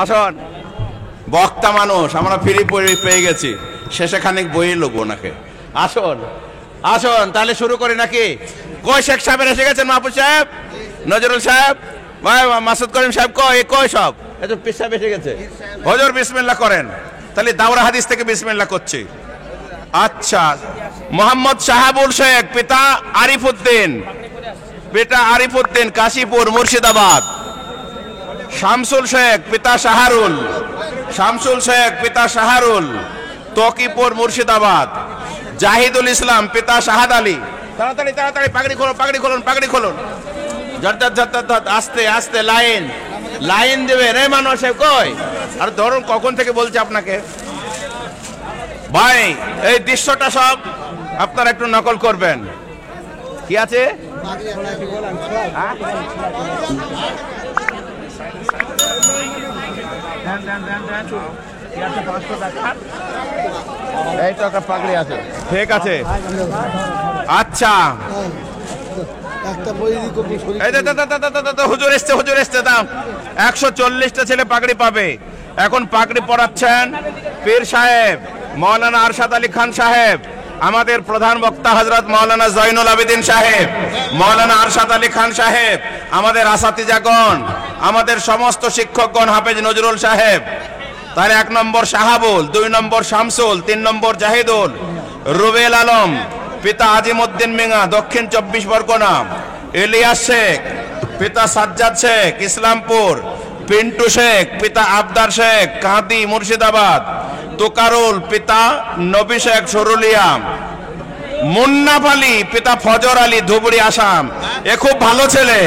আসুন, বক্তা মানুষ, আমরা ফ্রি পেয়ে গেছি, শেষে খানিক বই লোক ওনাকে। আসুন আসুন, তাহলে শুরু করি নাকি? কই শেখ সাহেব এসে গেছেন? মাহফুজ সাহেব, নজরুল সাহেব, মাসুদ করিম সাহেব, কই সব? এই পীর সাহেব এসে গেছে। হুজুর বিসমিল্লাহ করেন। তাহলে দাওরা হাদিস থেকে বিসমিল্লাহ করছি। আচ্ছা, মোহাম্মদ শাহাবুল শেখ, পিতা আরিফউদ্দিন, কাশীপুর, মুর্শিদাবাদ। শামসুল শেখ, পিতা শাহারুল, তকিপুর, মুর্শিদাবাদ। জাহিদুল ইসলাম, পিতা শাহাদ আলী। তাড়াতাড়ি তাড়াতাড়ি পাগড়ি খুলুন। আস্তে আস্তে লাইন দেবে রে মানুষ কই? আর ধরুন, কখন থেকে বলছে আপনাকে ভাই, এই দৃশ্যটা সব আপনারা একটু নকল করবেন। কি আছে? এই তো একটা পাগড়ি আছে, ঠিক আছে। আচ্ছা, হুজুর এসছে দাও। 140টা ছেলে পাগড়ি পাবে। এখন পাগড়ি পড়াচ্ছেন পীর সাহেব মৌলানা আরশাদ আলী খান সাহেব, আমাদের প্রধান বক্তা হযরত মৌলানা জয়নুল আবেদিন সাহেব, মৌলানা আরশাদ আলী খান সাহেব, আমাদের আসাতিজাগণ, আমাদের সমস্ত শিক্ষকগণ, হাফেজ নজরুল সাহেব। তাহলে 1 নম্বর শাহাবুল, 2 নম্বর শামসুল, 3 নম্বর জাহিদুল, রুবেল আলম, পিতা আজিমউদ্দিন মিঙা, দক্ষিণ 24 পরগনা। ইলিয়াস শেখ, পিতা সাজ্জাদ শেখ, ইসলামপুর। পিন্টু শেখ, পিতা আবদার শেখ, কাঁদি, মুর্শিদাবাদ। তোকারুল, পিতা নবী শেখ, সরুলিয়া। মুন্নাফ আলী, পিতা ফজর আলী, ধুবড়ি, আসাম। এ খুব ভালো ছেলে,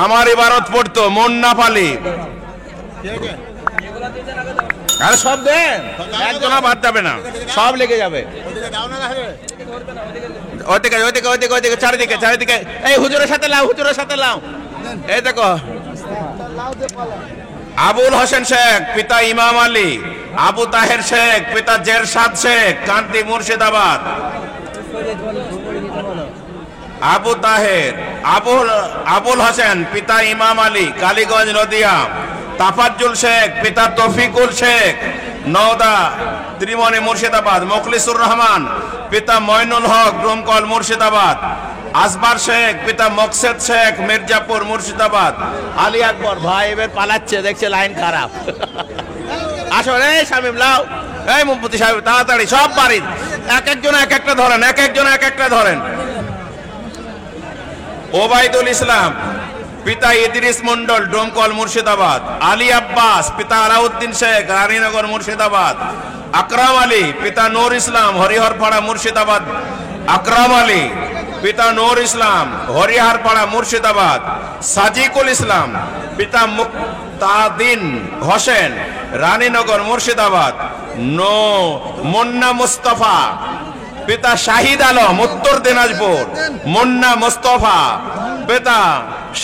আমার ইবারত পড়তো। মুন্নাফ আলী, আরে সব দেন, একজনা বাদ যাবে না, সব লেগে যাবে। ওইদিকে চারিদিকে। এই হুজুরের সাথে লাও। এই দেখো, আবুল হোসেন শেখ, পিতা ইমাম আলী। আবু তাহের শেখ, পিতা জেরশাদ শেখ, কান্তি, মুর্শিদাবাদ। আবু তাহের, আবুল হোসেন, পিতা ইমাম আলী, কালীগঞ্জ, নদিয়া। তাফাজ্জুল শেখ, পিতা তৌফিকুল শেখ, নওদা, ত্রিমণি, মুর্শিদাবাদ। মুখলিসুর রহমান, পিতা ময়নুল হক, ডোমকল, মুর্শিদাবাদ। আসবার শেখ, পিতা মকসেদ শেখ, মির্জাপুর, মুর্শিদাবাদ। আলী আকবর ভাই এবার পালাচ্ছে, দেখছে লাইন খারাপ। আসো রে শামিম, লাও। এই মুফতি সাহেব, তাড়াতাড়ি সব বাড়ির একজন এক একটা ধরেন। ওবায়দুল ইসলাম, পিতা ইদ্রিস মন্ডল, ডোমকল, মুর্শিদাবাদ। আলী আব্বাস, পিতা আলাউদ্দিন শেখ, রানীনগর, মুর্শিদাবাদ। আকরাম আলী, পিতা নূর ইসলাম, হরিহরপাড়া, মুর্শিদাবাদ। আকরাম আলী, পিতা নূর ইসলাম, হরিহরপাড়া, মুর্শিদাবাদ। সাজিকুল ইসলাম, পিতা মুক্তাদিন হোসেন, রানীনগর, মুর্শিদাবাদ। মুন্না মুস্তফা, পিতা শাহিদ আলম, উত্তর দিনাজপুর। মুন্না মুস্তফা, পিতা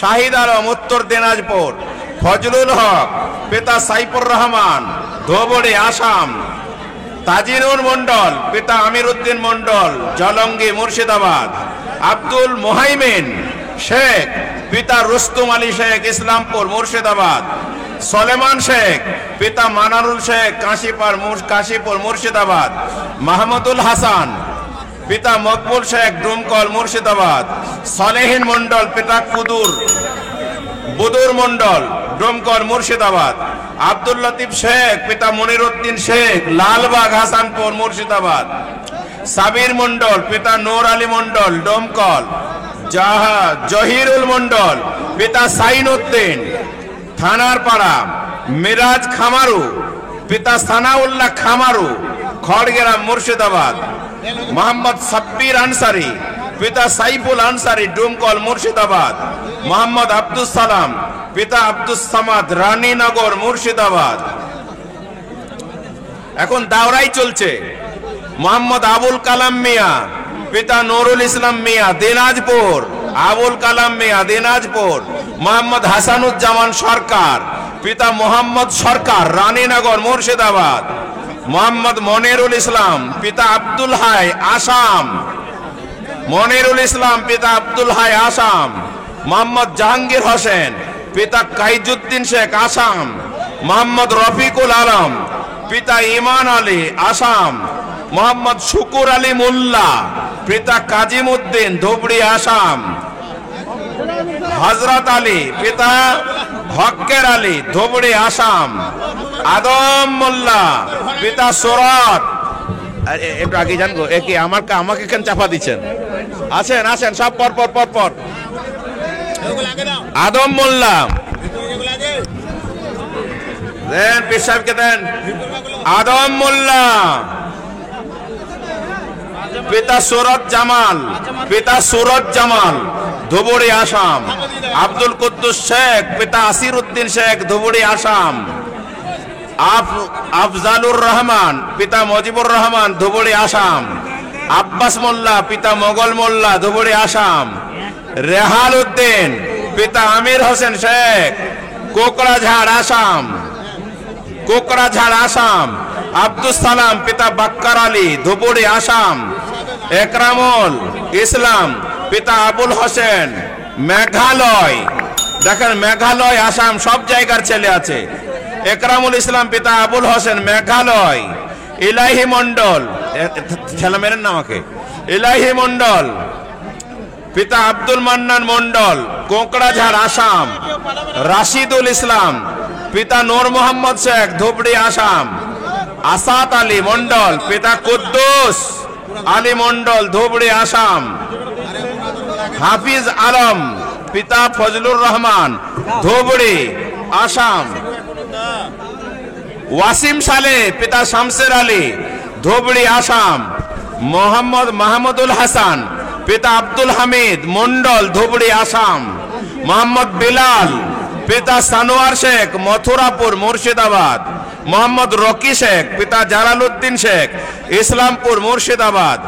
শাহিদ আলম, উত্তর দিনাজপুর। ফজলুল হক, পিতা সাইফুর রহমান, ধোবড়ি, আসাম। তাজিনুর মন্ডল, পিতা আমির উদ্দিন মন্ডল, জলঙ্গি, মুর্শিদাবাদ। আব্দুল মুহাইমিন শেখ, পিতা রুস্তুম আলী শেখ, ইসলামপুর, মুর্শিদাবাদ। সলেমান শেখ, পিতা মানারুল শেখ, কাশীপুর, মুর্শিদাবাদ। মাহমুদুল হাসান, পিতা মকবুল শেখ, ডুমকল, মুর্শিদাবাদ। সলেহিন মন্ডল, পিতা বুদুর মন্ডল, ডুমকল, মুর্শিদাবাদ। আব্দুল লতিফ শেখ, পিতা মনিরউদ্দিন শেখ, লালবাগ, হাসানপুর, মুর্শিদাবাদ। সাবির মন্ডল, পিতা নূর আলী মন্ডল, ডোমকল। জহিরুল মন্ডল, পিতা সাইনউদ্দিন, থানারপাড়া। মিরাজ খামারু, পিতা সানাউল্লাহ খামারু, খড়গ্রাম, মুর্শিদাবাদ। মোহাম্মদ সাব্বির আনসারি, পিতা সাইফুল আনসারি, ডুমকল, মুর্শিদাবাদ। মোহাম্মদ আব্দুল সালাম, পিতা আব্দুস সামাদ, রানীনগর, মুর্শিদাবাদ। এখন দাওরাই চলছে। মোহাম্মদ আবুল কালাম মিয়া, পিতা নুরুল ইসলাম মিয়া, দিনাজপুর। আবুল কালাম মিয়া, দিনাজপুর। মোহাম্মদ হাসানুজ্জামান সরকার, পিতা মোহাম্মদ সরকার, রানীনগর, মুর্শিদাবাদ। মোহাম্মদ মনিরুল ইসলাম, পিতা আব্দুল হাই, আসাম। মনিরুল ইসলাম, পিতা আব্দুল হাই, আসাম। মোহাম্মদ জাহাঙ্গীর হোসেন, পিতা কাইজুদ্দিন শেখ, আসাম। মোহাম্মদ রফিকুল আলম, পিতা ইমান আলী, আসাম। মোহাম্মদ শুকুর আলী মোল্লা, পিতা কাজিম উদ্দিন, ধুবড়ি, আসাম। হযরত আলী, পিতা হক্কের আলী, ধুবড়ি, আসাম। আদম মোল্লা, পিতা সুরত। একটু আগে জানবো একে আমাকে কেন চাপা দিচ্ছেন? আসেন আসেন সব পর পর পর পর। আদম মোল্লা দেন, পীর সাহেবকে দেন। আদম মোল্লা, পিতা সুরত জামাল, পিতা সুরত জামাল, ধুবড়ি, আসাম। আব্দুল কুদ্দুস শেখ, পিতা আসির উদ্দিন শেখ, ধুবড়ি, আসাম। আফজালুর রহমান, পিতা মজিবুর রহমান, ধুবড়ি, আসাম। আব্বাস মোল্লা, পিতা মোগল মোল্লা, ধুবড়ি, আসাম। রেহাল উদ্দিন, পিতা আমির হোসেন শেখ, কোকড়াঝাড়, আসাম। কোকড়াঝাড়, আসাম। আব্দুল সালাম, পিতা বাক্কার আলী, ধুবড়ি, আসাম। একরামুল ইসলাম, পিতা আবুল হোসেন, মেঘালয়। দেখেন মেঘালয়, আসাম সব জায়গার ছেলে আছে। একরামুল ইসলাম, পিতা আবুল হোসেন, মেঘালয়। ইলাহি মন্ডল, ছেলে মেরেন না আমাকে। ইলাহি মন্ডল, পিতা আব্দুল মান্নান মন্ডল, কোকড়াঝাড়, আসাম। রাশিদুল ইসলাম, পিতা নূর মোহাম্মদ শেখ, ধুবড়ি, আসাম। আসাদ আলী মন্ডল, পিতা কুদ্দুস আলী মন্ডল, ধুবড়ি, আসাম। হাফিজ আলম, পিতা ফজলুর রহমান, ধুবড়ি, আসাম। ওয়াসিম সালে, পিতা শামসের আলী, ধুবড়ি, আসাম। মোহাম্মদ মাহমুদুল হাসান, পিতা আব্দুল হামিদ মন্ডল, ধুবড়ি, আসাম। মোহাম্মদ বিলাল, পিতা সানোয়ার শেখ, মথুরাপুর, মুর্শিদাবাদ। মোহাম্মদ রকি শেখ, পিতা জালালউদ্দিন শেখ, ইসলামপুর, মুর্শিদাবাদ।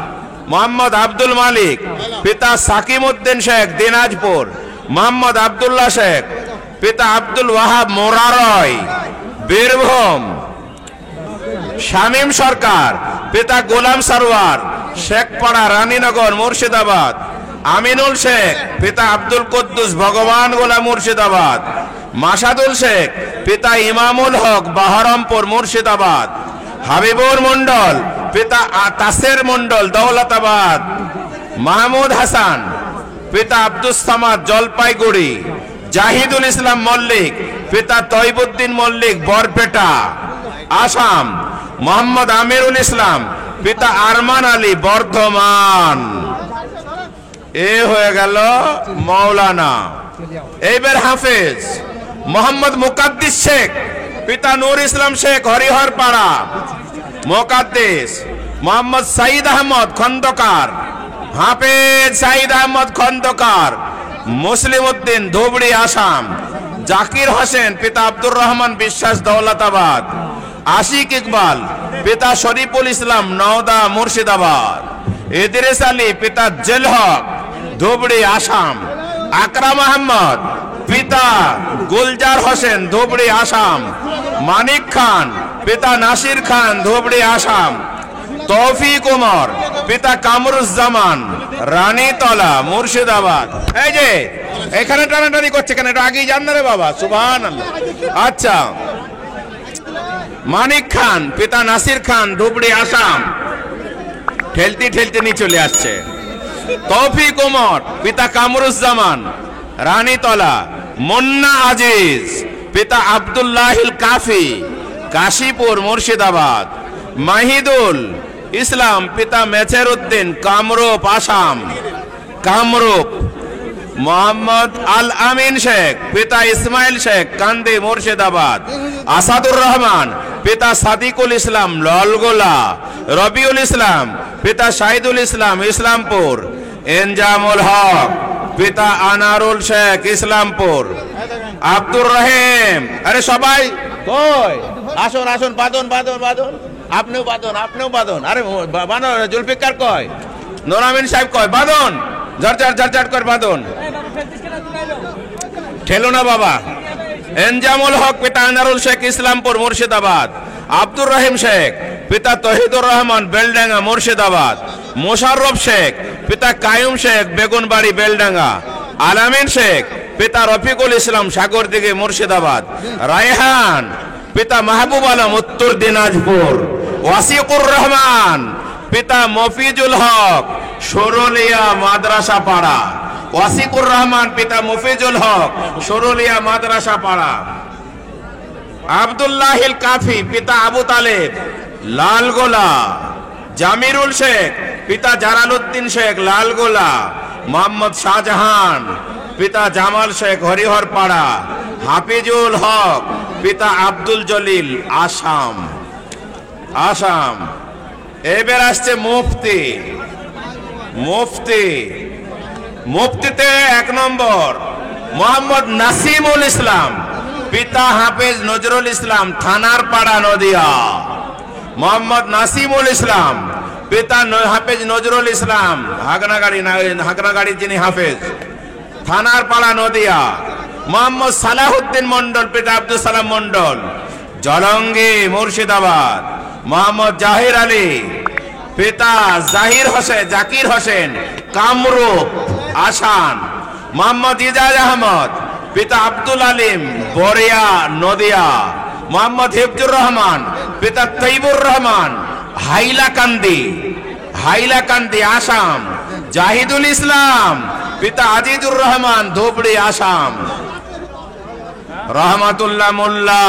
মোহাম্মদ আব্দুল মালিক, পিতা সাকিম উদ্দিন শেখ, দিনাজপুর। মোহাম্মদ আব্দুল্লাহ শেখ, পিতা আব্দুল ওয়াহাব, মোরারয়, বীরভূম। শামীম সরকার, পিতা গোলাম সরওয়ার, শেখপাড়া, রানীনগর, মুর্শিদাবাদ। আমিনুল শেখ, পিতা আব্দুল কুদ্দুস, ভগবান গোলা, মুর্শিদাবাদ। মাসাদুল শেখ, পিতা ইমামুল হক, বাহরমপুর, মুর্শিদাবাদ। হাবিবুর মন্ডল, পিতা তাসের মন্ডল, দৌলতাবাদ। মাহমুদ হাসান, পিতা আব্দুস সামাদ, জলপাইগুড়ি। জাহিদুল ইসলাম মল্লিক, পিতা তৈবুদ্দিন মল্লিক, বরপেটা, আসাম। মোহাম্মদ আমিরুল ইসলাম, পিতা আরমান আলী, বর্ধমান। এ হয়ে গেল মৌলানা। এইবার হাফেজ মোহাম্মদ মুকাদ্দিস শেখ, পিতা নূর ইসলাম শেখ, হরিহরপাড়া, মুকাদ্দিস। মোহাম্মদ সাইদ আহমদ খন্দকার, হাফেজ সাইদ আহমদ খন্দকার, মুসলিম উদ্দিন, ধুবড়ি, আসাম। জাকির হোসেন, পিতা আব্দুর রহমান বিশ্বাস, দৌলতাবাদ। আশিক ইকবাল, পিতা শরীফুল ইসলাম, নওদা, মুর্শিদাবাদ। ইদ্রিস আলী, পিতা জেল হক, ধুবড়ি, আসাম। আকরাম আহমদ, পিতা গুলজার হোসেন, ধুবড়ি, আসাম। মানিক খান, পিতা নাসির খান, ধুবড়ি, আসাম। তৌফিক উমর, পিতা কামরুজ্জামান, রানীতলা, মুর্শিদাবাদ। এই যে এখানে টানাটানি করছে কেন? এটা আগেই জান না রে বাবা, সুবহানাল্লাহ। আচ্ছা, মানিক খান, পিতা নাসির খান, ধুবড়ি, আসাম। ঠেলতে ঠেলতে নিয়ে চলে আসছে। তৌফিক উমর, পিতা কামরুজ্জামান, রানীতলা। মুন্না আজিজ, পিতা আব্দুল্লাহিল কাফি, কাশীপুর, মুর্শিদাবাদ। মাহিদুল ইসলাম, পিতা মেছের উদ্দিন, কামরূপ, আসাম। কামরূপ। মোহাম্মদ আল আমিন শেখ, পিতা ইসমাইল শেখ, কান্দি, মুর্শিদাবাদ। আসাদুর রহমান, পিতা সাদিকুল ইসলাম, ললগোলা। রবিউল ইসলাম, পিতা শাহিদুল ইসলাম, ইসলামপুর। এনজামুল হক, পিতা আনারুল শেখ, ইসলামপুর। আব্দুর রহিম, আরে সবাই কই আসুন আসুন, বাদন বাদন বাদন, আপনিও বাদন, আপনিও বাদন। আরে বাদন, জুলফিকার কয়, নোরামিন সাহেব কয়, বাদন, ঝরঝর ঝরঝর কর বাদন, ঠেলো না বাবা। এনজামুল হক, পিতা আনারুল শেখ, ইসলামপুর, মুর্শিদাবাদ। আব্দুর রহিম শেখ, পিতা তহিদুর রহমান, বেলডাঙ্গা, মুর্শিদাবাদ। মোশাররফ শেখ, পিতা কায়ুম শেখ, বেগুনবাড়ি, বেলডাঙ্গা। আলামিন শেখ, পিতা রফিকুল ইসলাম, সাগরদিঘি, মুর্শিদাবাদ। রায়হান, পিতা মাহবুব আলম উত্তর দিনাজপুর। ওয়াসিকুর রহমান পিতা মফিজুল হক সরুলিয়া মাদ্রাসা পাড়া। ওয়াসিকুর রহমান পিতা মফিজুল হক সরুলিয়া মাদ্রাসা পাড়া। আব্দুল্লাহিল কাফি পিতা আবু তালেব লালগোলা। জামিরুল শেখ পিতা জালালউদ্দিন শেখ লালগোলা। মোহাম্মদ শাহজাহান পিতা জামাল শেখ হরিহর পাড়া। হাফিজুল হক পিতা আব্দুল জলিল আসাম। আসাম। এবার আসছে মুফতি। মুফতি মুফতিতে 1 নম্বর মোহাম্মদ নাসিমুল ইসলাম পিতা হাফেজ নজরুল ইসলাম থানার পাড়া নদিয়া। মোহাম্মদ নাসিমুল ইসলাম পিতা হাফেজ নজরুল ইসলাম হাগনাগাড়ি যিনি হাফেজ থানার পাড়া নদিয়া। মোহাম্মদ সালাহুদ্দিন মন্ডল পিতা আব্দুল সালাম মন্ডল জলঙ্গি মুর্শিদাবাদ। মোহাম্মদ জাহির আলী পিতা জাকির হোসেন কামরূপ আসান। মোহাম্মদ ইজাজ আহমদ পিতা আব্দুল আলিম বরিয়া নদিয়া। মোহাম্মদ হিফজুর রহমান পিতা তৈবুর রহমান হাইলাকান্দি আসাম। জাহিদুল ইসলাম পিতা আজিজুর রহমান ধুবড়ি আসাম। রহমাতুল্লাহ মোল্লা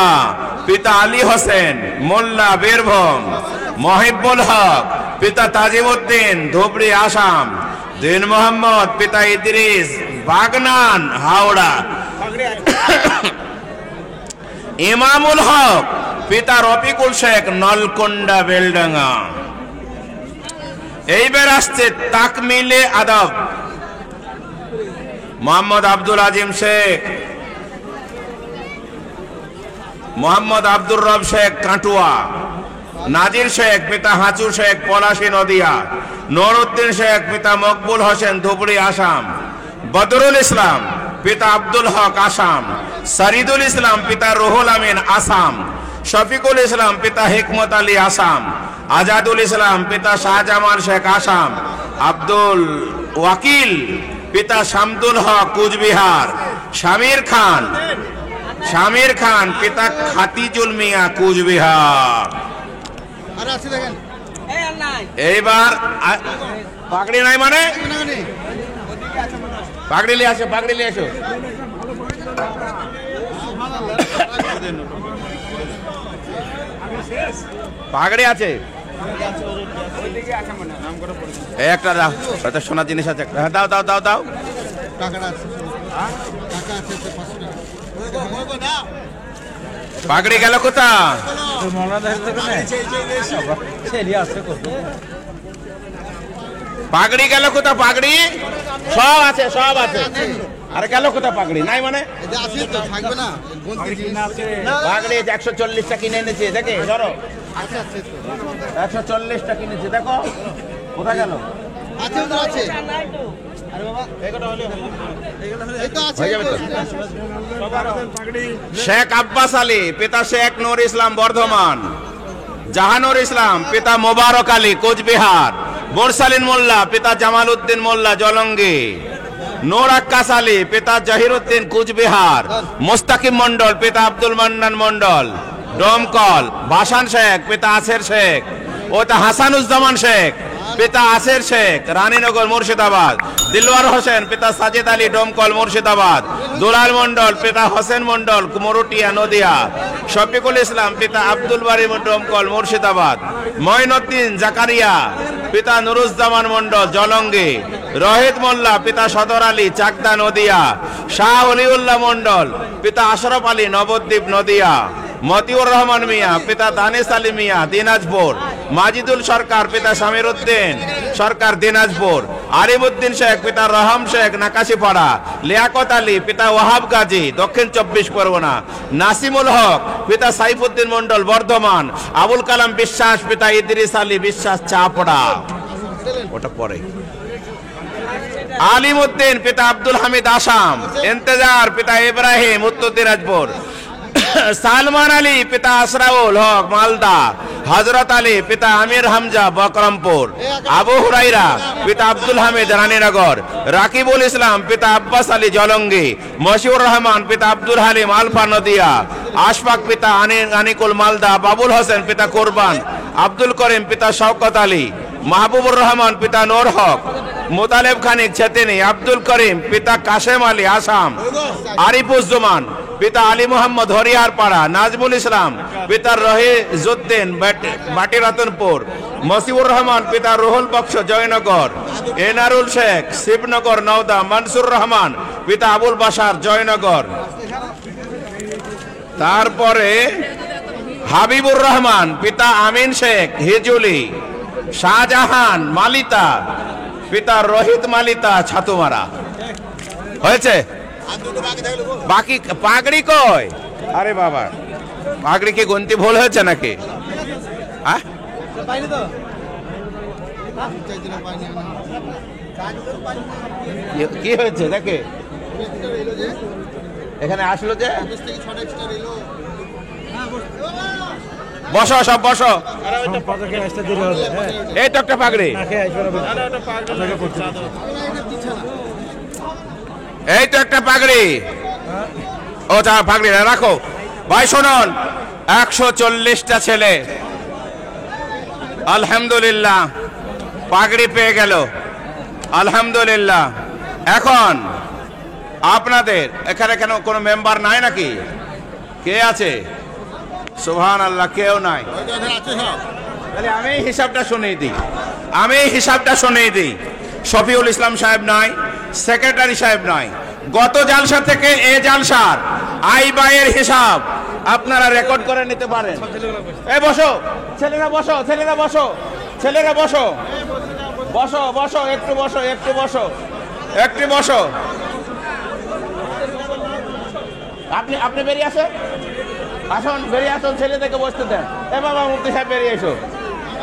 পিতা আলী হোসেন মোল্লা বীরভূম। মহিবুল হক পিতা তাজিমউদ্দিন ধুবড়ি আসাম। দিন মোহাম্মদ পিতা ইদ্রিস বাগনান হাওড়া। ইমামুল হক পিতা রফিকুল শেখ নলকোন্ডা বেলডাঙ্গা। এইবার আসছে তাকমিলে আদব মোহাম্মদ আব্দুল আজিম শেখ, মোহাম্মদ আব্দুর রব শেখ কাটুয়া। নাজির শেখ পিতা হাঁচু শেখ পলাশী নদিয়া। নুরউদ্দিন শেখ পিতা মকবুল হোসেন ধুবড়ি আসাম। বদরুল ইসলাম পিতা আব্দুল হক আসাম। শরিদুল ইসলাম পিতা রুহুল আমিন আসাম। শফিকুল ইসলাম পিতা হিকমত আলী আসাম। আজাদুল ইসলাম পিতা শাহজামাল শেখ আসাম। আব্দুল ওয়াকিল পিতা শামদুল হক কুচবিহার। শামির খান পিতা খাতিজুল মিয়া কুচবিহার। এইবার পাগড়ি নাই মানে পাগড়ি নিয়ে আসো, পাগড়ি নিয়ে আসো। পাগড়ি আছে একটা দাও, সোনার জিনিস আছে দাও দাও দাও দাও। পাগড়ি গেল কোথা? পাগড়ি গেল কোথা? পাগড়ি সব আছে, সব আছে। আরে গেল কোথা? পাগড়ি নাই মানে পাগড়ি 140টা কিনে এনেছে, দেখে ধরো 140টা কিনেছে, দেখো কোথায় গেল? শেখ আব্বাস আলী পিতা শেখ নূর ইসলাম বর্ধমান। জাহানুর ইসলাম পিতা মোবারক আলী কোচবিহার। মোরসালিন মোল্লা পিতা জামাল উদ্দিন মোল্লা জলঙ্গি। নূর আক্কাস আলী পিতা জহিরুদ্দিন কুচবিহার। মোস্তাকিম মন্ডল পিতা আব্দুল মান্নান মন্ডল ডোমকল। ভাসান শেখ পিতা আসের শেখ। ওটা হাসানুজ্জামান শেখ পিতা আসের শেখ রানীনগর মুর্শিদাবাদ। দিলওয়ার হোসেন পিতা সাজিদ আলী ডোমকল মুর্শিদাবাদ। দুলাল মন্ডল পিতা হোসেন মন্ডল কুমরুটিয়া নদিয়া। শফিকুল ইসলাম পিতা আব্দুল বারী ডোমকল মুর্শিদাবাদ। মঈনুদ্দিন জাকারিয়া পিতা নুরুজ্জামান মন্ডল জলঙ্গি। রোহিত মোল্লা পিতা সদর আলী চাকদা নদিয়া। শাহ অলিউল্লাহ মন্ডল পিতা আশরফ আলী নবদ্বীপ নদিয়া। মতিউর রহমান মিয়া পিতা দানিশ আলী মিয়া দিনাজপুর। মাজিদুল সরকার পিতা সামির উদ্দিন সরকার দিনাজপুর। আরিফউদ্দিন শেখ পিতা রহম শেখ নাকাশিপাড়া। লিয়াকত আলী পিতা ওয়াহাব গাজী দক্ষিণ 24 পরগনা। নাসিমুল হক পিতা সাইফুদ্দিন মন্ডল বর্ধমান। আবুল কালাম বিশ্বাস পিতা ইদ্রিস আলী বিশ্বাস চাপড়া। ওটা পরে। আলিমউদ্দিন পিতা আব্দুল হামিদ আসাম। ইন্তেজার পিতা ইব্রাহিম উত্তর দিনাজপুর। সালমান আলী পিতা আসরাউল হক মালদা, হযরত আলী পিতা আমির হামজা বকরমপুর, আবু হুরাইরা পিতা আব্দুল হামিদ রানীনগর, রাকিবুল ইসলাম পিতা আব্বাস আলী জলঙ্গি, মশিউর রহমান পিতা আব্দুল হালিম আলফা নদিয়া, আশফাক পিতা আনিকুল মালদা, বাবুল হোসেন পিতা কোরবান, আব্দুল করিম পিতা শওকত আলী, মাহবুবুর রহমান পিতা নূর হক, মোতালেব খানিক ছেতিনি, আব্দুল করিম পিতা কাশেম আলী আসাম, আরিফুজ্জামান পিতা আলী মোহাম্মদ হরিয়ার পাড়া, নাজমুল ইসলাম পিতা রহিজউদ্দিন বাটি রতনপুর, মসিউর রহমান পিতা রুহুল বক্স জয়নগর, এনারুল শেখ শিবনগর নওদা, মনসুর রহমান পিতা আবুল বাসার জয়নগর। তারপরে হাবিবুর রহমান পিতা আমিন শেখ হিজুলি, শাহজাহান মালিতা পিতা রোহিত মালিতা ছাতুমারা। হয়েছে? বাকি পাগড়ি কই? আরে বাবা, পাগড়ি কি গন্তি ভুল হয়েছে নাকি? কি হয়েছে দেখে এখানে আসলো যে? বসো, সব বসো। এই তো একটা পাগড়ি, এই তো একটা পাগড়ি। ও তা পাগড়ি রাখো ভাই। শুনুন, 140টা ছেলে আলহামদুলিল্লাহ পাগড়ি পেয়ে গেল, আলহামদুলিল্লাহ। এখন আপনাদের এখানে কেন কোনো মেম্বার নাই নাকি? কে আছে? সুবহানাল্লাহ, কেউ নাই। তাহলে আমি হিসাবটা শুনিয়ে দিই। শফিউল ইসলাম সাহেব নাই, সেক্রেটারি সাহেব নাই। গত জালসা থেকে এ জালসার আয় ব্যয়ের হিসাব আপনারা রেকর্ড করে নিতে পারেন। এই বসো ছেলেরা, বসো ছেলেরা, বসো ছেলেরা, বসো বসো বসো, একটু বসো, একটু বসো, একটু বসো। আপনি বেরিয়ে আসেন, আসুন, বেরিয়ে আসুন, ছেলেদেরকে বসতে দেন। এ বাবা মুফতি সাহেব বেরিয়ে এসো।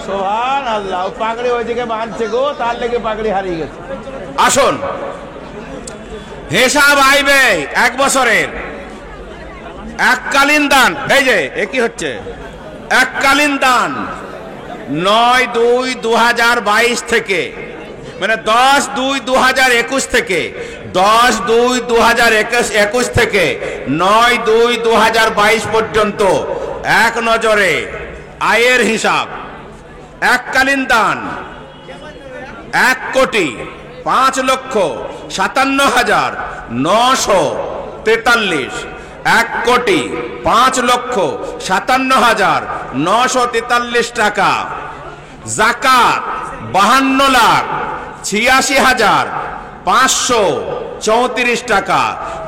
সুবহানাল্লাহ, পাগড়ি ওইদিকে বাঁধছে গো, তার লেগে পাগড়ি হারিয়ে গেছে। আসুন, হিসাব আইবে 1 বছরের এককালীন দান। এই যে কি হচ্ছে এককালীন দান 9/2/2022 থেকে, মানে 10/2/2021 থেকে, 10/2/2021 থেকে 9/2/2022 পর্যন্ত এক নজরে আয়ের হিসাব। এককালীন দান 1,05,57,943, 1,05,57,943 টাকা। জাকাত 52,86,534 টাকা,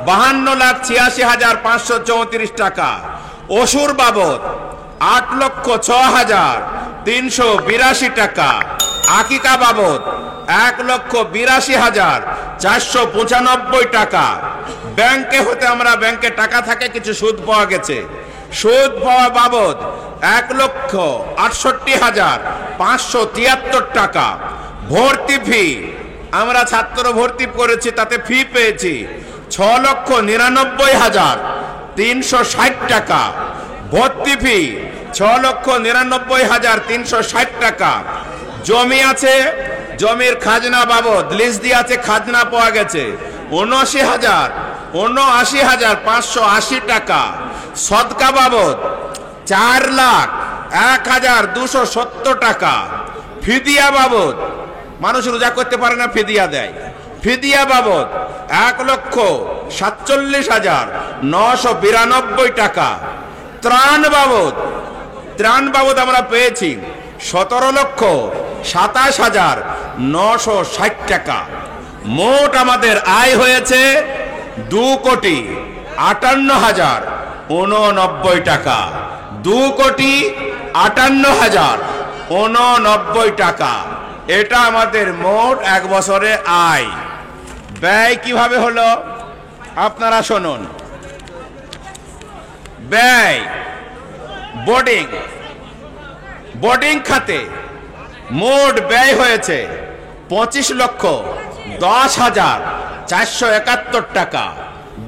52,86,534 টাকা। অসুর বাবদ 8,06,382 টাকা। আকিকা বাবদ 1,82,495 টাকা। ব্যাংকে হতে আমরা ব্যাংকে টাকা থাকে, কিছু সুদ পাওয়া গেছে, সুদ পাওয়া বাবদ 1,68,573 টাকা। ভর্তি ফি, আমরা ছাত্র ভর্তি করেছি, তাতে ফি পেয়েছি 6,99,360 টাকা। ভর্তি ফি 6,99,360 টাকা। জমি আছে, জমির খাজনা বাবদ লিজ দিয়ে আছে, খাজনা পাওয়া গেছে 79,580 টাকা। সদকা বাবদ 4,01,270 টাকা। ফিদিয়া বাবদ, মানুষ রোজা করতে পারে না, ফিদিয়া দেয়, ফিদিয়া বাবদ 1,47,992 টাকা। ত্রাণ বাবদ আমরা পেয়েছি 17,27,960 টাকা। মোট আমাদের আয় হয়েছে 2,58,089 টাকা। 2,58,089 টাকা, এটা আমাদের মোট 1 বছরে আয়। ব্যয় কিভাবে হলো আপনারা শুনুন। ব্যয় বোর্ডিং খাতে মোট ব্যয় হয়েছে 25,10,471 টাকা।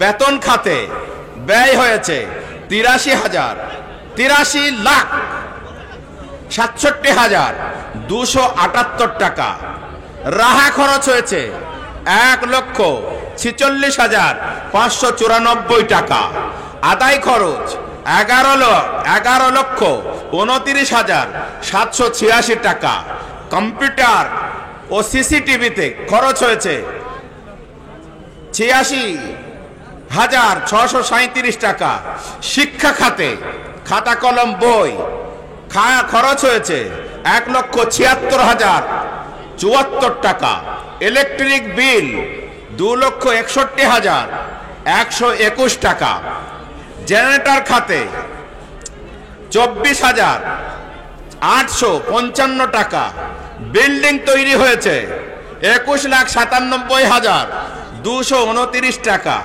বেতন খাতে ব্যয় হয়েছে 83,67,278 টাকা। রাহা খরচ হয়েছে 1,46,594 টাকা। আদায় খরচ 11,29,786 টাকা। কম্পিউটার ও সিসিটিভিতে খরচ হয়েছে 86,637 টাকা। শিক্ষা খাতে খাতা কলম বই খরচ হয়েছে 1,76,074 টাকা। ইলেকট্রিক বিল 2,61,121 টাকা। জেনারেটর খাতে 24,855 টাকা। বিল্ডিং তৈরি হয়েছে 21,97,229 টাকা।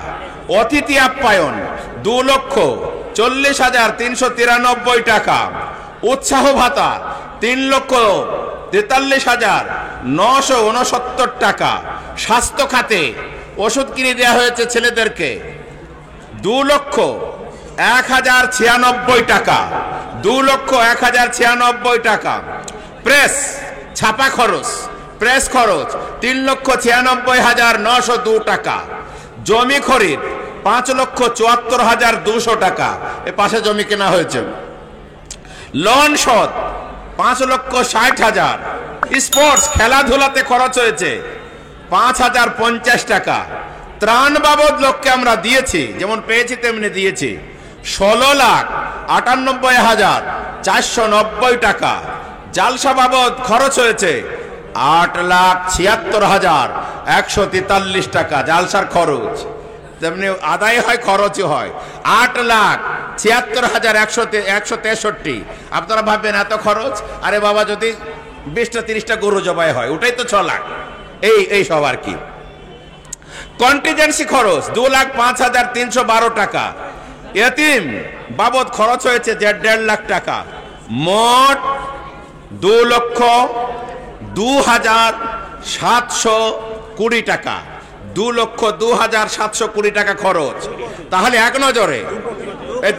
অতিথি আপ্যায়ন 2,40,393 টাকা। উৎসাহ ভাতা 3,43,969 টাকা। স্বাস্থ্য খাতে ওষুধ কিনে দেওয়া হয়েছে ছেলেদেরকে 2,01,096 টাকা। 2,01,096 টাকা। প্রেস ছাপা খরচ, প্রেস খরচ 3,96,902 টাকা। জমি খরিদ 5,74,200 টাকা। এ পাশে জমি কেনা হয়েছে। লোন শোধ 5,60,000। স্পোর্টস খেলাধুলাতে খরচ হয়েছে 5,050 টাকা। ত্রাণ বাবদ লোককে আমরা দিয়েছি, যেমন পেয়েছি তেমনি দিয়েছি 16,98,490 টাকা। জালসা বাবদ খরচ হয়েছে 8,76,143 টাকা। জালসার খরচ তেমনি আদায় হয়, খরচই হয় 8,76,163। আপনারা ভাববেন এত খরচ? আরে বাবা, যদি 20-30টা গরু জবাই হয় ওটাই তো 6 লাখ। এই সব আর কি। কন্টিজেন্সি খরচ 2,05,312 টাকা। এতিম বাবদ খরচ হয়েছে 1.5 লাখ টাকা। মোট 2,02,720 টাকা। 2,02,720 টাকা খরচ। তাহলে এক নজরে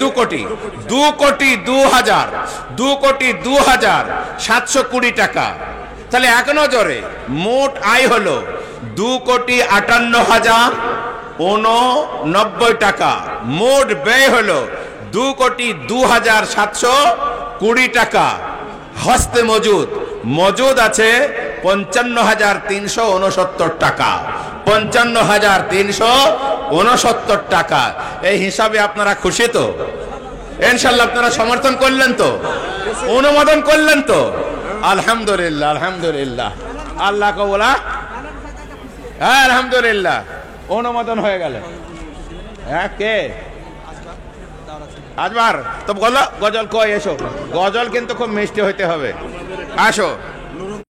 2,02,720 টাকা। তাহলে এক নজরে মোট আয় হলো 2,58,089 টাকা। মোট ব্যয় হলো 2,02,720 টাকা। হস্তে মজুদ আছে 55,369 টাকা। 55,369 টাকা। এই হিসাবে আপনারা খুশি তো? ইনশাআল্লাহ আপনারা সমর্থন করলেন তো? অনুমোদন করলেন তো? আলহামদুলিল্লাহ, আলহামদুলিল্লাহ। আল্লাহ কবুলা। হ্যাঁ, আলহামদুলিল্লাহ, অনুমোদন হয়ে গেল। হ্যাঁ, কে আজবার তো গজল কই? এসো, গজল কিন্তু খুব মিষ্টি হইতে হবে। আসো।